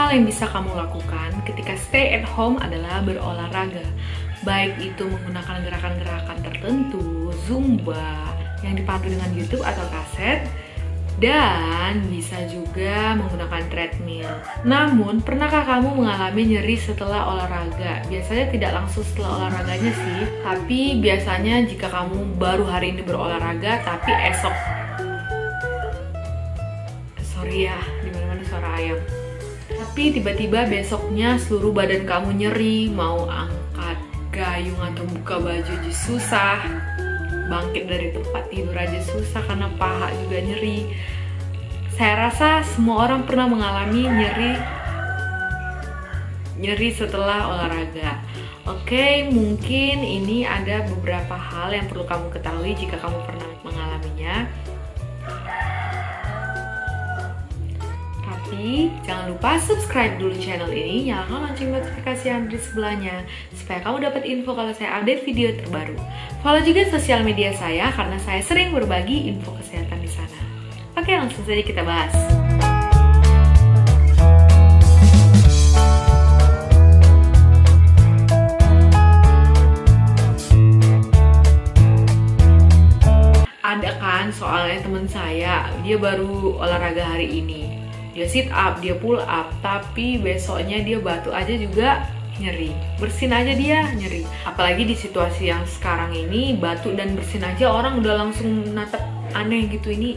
hal yang bisa kamu lakukan ketika stay at home adalah berolahraga. Baik itu menggunakan gerakan-gerakan tertentu, Zumba, yang dipandu dengan YouTube atau kaset, dan bisa juga menggunakan treadmill. Namun, pernahkah kamu mengalami nyeri setelah olahraga? Biasanya tidak langsung setelah olahraganya sih, tapi biasanya jika kamu baru hari ini berolahraga, tapi esok, sorry ya, dimana-mana suara ayam. Tapi tiba-tiba besoknya seluruh badan kamu nyeri, mau angkat gayung atau buka baju aja susah, bangkit dari tempat tidur aja susah karena paha juga nyeri. Saya rasa semua orang pernah mengalami nyeri setelah olahraga. Oke, mungkin ini ada beberapa hal yang perlu kamu ketahui jika kamu pernah mengalaminya. Tapi jangan lupa subscribe dulu channel ini, nyalakan lonceng notifikasi yang di sebelahnya supaya kamu dapat info kalau saya update video terbaru. Follow juga sosial media saya karena saya sering berbagi info kesehatan di sana. Oke, langsung saja kita bahas. Ada kan soalnya temen saya, dia baru olahraga hari ini. Dia sit up, dia pull up, tapi besoknya dia batuk aja juga nyeri. Bersin aja dia nyeri. Apalagi di situasi yang sekarang ini, batuk dan bersin aja orang udah langsung natap aneh gitu. Ini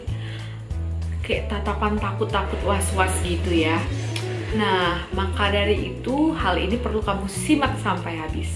kayak tatapan takut-takut was-was gitu ya. Nah, maka dari itu hal ini perlu kamu simak sampai habis.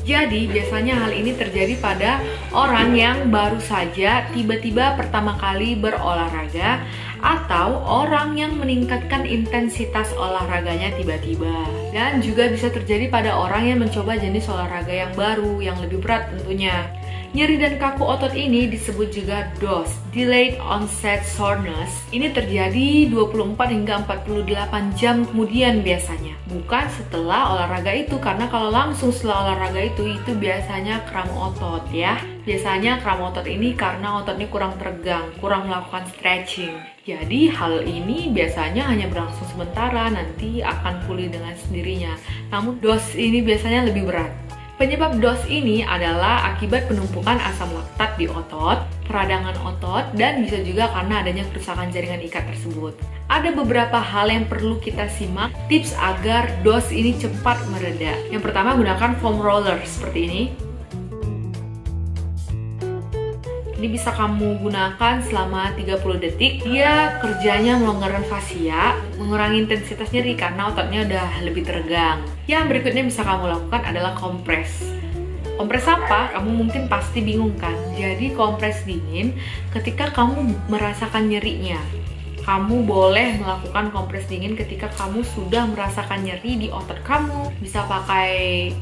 Jadi biasanya hal ini terjadi pada orang yang baru saja tiba-tiba pertama kali berolahraga atau orang yang meningkatkan intensitas olahraganya tiba-tiba. Dan juga bisa terjadi pada orang yang mencoba jenis olahraga yang baru, yang lebih berat tentunya. Nyeri dan kaku otot ini disebut juga DOS, Delayed Onset Soreness. Ini terjadi 24 hingga 48 jam kemudian biasanya. Bukan setelah olahraga itu, karena kalau langsung setelah olahraga itu biasanya kram otot ya. Biasanya kram otot ini karena ototnya kurang teregang, kurang melakukan stretching. Jadi hal ini biasanya hanya berlangsung sementara, nanti akan pulih dengan sendirinya. Namun DOS ini biasanya lebih berat. Penyebab DOS ini adalah akibat penumpukan asam laktat di otot, peradangan otot, dan bisa juga karena adanya kerusakan jaringan ikat tersebut. Ada beberapa hal yang perlu kita simak, tips agar DOS ini cepat mereda. Yang pertama, gunakan foam roller seperti ini. Ini bisa kamu gunakan selama 30 detik. Dia kerjanya melonggarkan fascia, mengurangi intensitas nyeri karena ototnya udah lebih teregang. Yang berikutnya bisa kamu lakukan adalah kompres. Kompres apa? Kamu mungkin pasti bingung kan? Jadi kompres dingin ketika kamu merasakan nyerinya. Kamu boleh melakukan kompres dingin ketika kamu sudah merasakan nyeri di otot kamu. Bisa pakai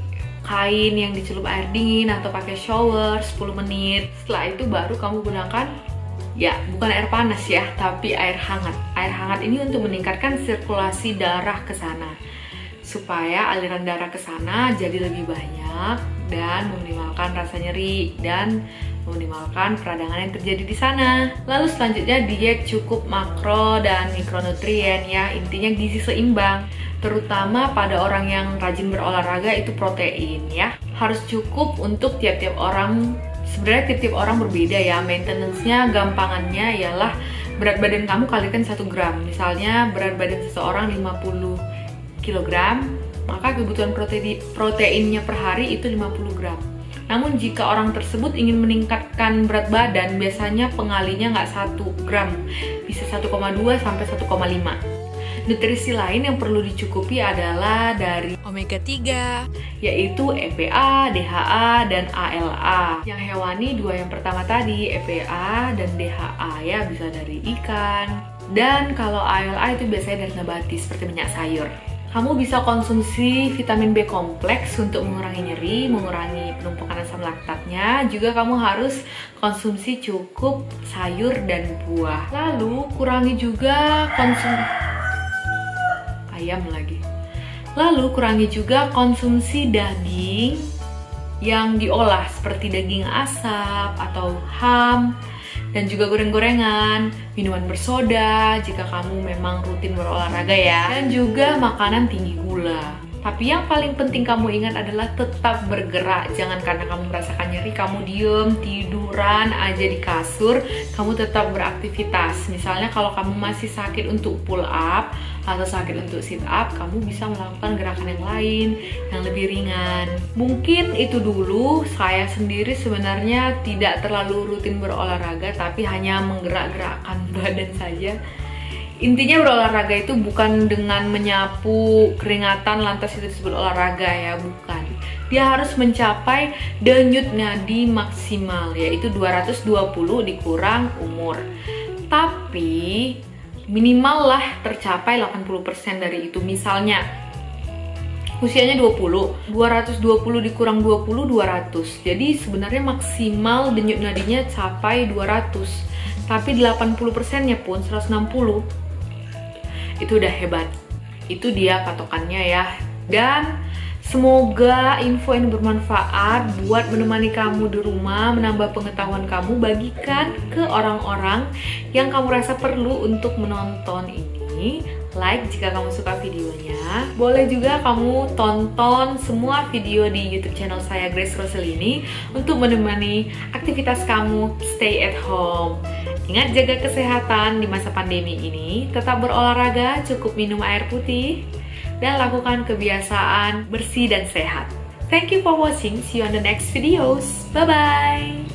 kain yang dicelup air dingin atau pakai shower 10 menit. Setelah itu baru kamu gunakan, ya bukan air panas ya, tapi air hangat. Air hangat ini untuk meningkatkan sirkulasi darah ke sana, supaya aliran darah ke sana jadi lebih banyak dan meminimalkan rasa nyeri dan meminimalkan peradangan yang terjadi di sana. Lalu selanjutnya diet cukup makro dan mikronutrien ya, intinya gizi seimbang. Terutama pada orang yang rajin berolahraga itu protein ya. Harus cukup untuk tiap-tiap orang. Sebenarnya tiap-tiap orang berbeda ya. Maintenance-nya, gampangannya ialah berat badan kamu kalikan 1 gram. Misalnya berat badan seseorang 50 kg, maka kebutuhan proteinnya per hari itu 50 gram. Namun jika orang tersebut ingin meningkatkan berat badan, biasanya pengalinya nggak 1 gram, bisa 1,2 sampai 1,5. Nutrisi lain yang perlu dicukupi adalah dari omega 3, yaitu EPA, DHA, dan ALA. Yang hewani dua yang pertama tadi, EPA dan DHA ya, bisa dari ikan. Dan kalau ALA itu biasanya dari nabati seperti minyak sayur. Kamu bisa konsumsi vitamin B kompleks untuk mengurangi nyeri, mengurangi penumpukan asam laktatnya. Juga kamu harus konsumsi cukup sayur dan buah. Lalu kurangi juga kurangi juga konsumsi daging yang diolah seperti daging asap atau ham. dan juga goreng-gorengan, minuman bersoda jika kamu memang rutin berolahraga ya, dan juga makanan tinggi gula. Tapi yang paling penting kamu ingat adalah tetap bergerak. Jangan karena kamu merasakan nyeri, kamu diem, tiduran aja di kasur. Kamu tetap beraktivitas. Misalnya kalau kamu masih sakit untuk pull up atau sakit untuk sit up, kamu bisa melakukan gerakan yang lain, yang lebih ringan. Mungkin itu dulu. Saya sendiri sebenarnya tidak terlalu rutin berolahraga, tapi hanya menggerak-gerakkan badan saja. Intinya berolahraga itu bukan dengan menyapu keringatan lantas itu disebut olahraga ya, bukan. Dia harus mencapai denyut nadi maksimal, yaitu 220 dikurang umur. Tapi minimal lah tercapai 80% dari itu. Misalnya usianya 20, 220 dikurang 20, 200. Jadi sebenarnya maksimal denyut nadinya capai 200. Tapi 80%-nya pun 160. Itu udah hebat. Itu dia patokannya ya. Dan semoga info ini bermanfaat buat menemani kamu di rumah, menambah pengetahuan kamu, bagikan ke orang-orang yang kamu rasa perlu untuk menonton ini. Like jika kamu suka videonya. Boleh juga kamu tonton semua video di YouTube channel saya, Grace Roselini, untuk menemani aktivitas kamu stay at home. Ingat jaga kesehatan di masa pandemi ini, tetap berolahraga, cukup minum air putih, dan lakukan kebiasaan bersih dan sehat. Thank you for watching, see you on the next videos. Bye-bye!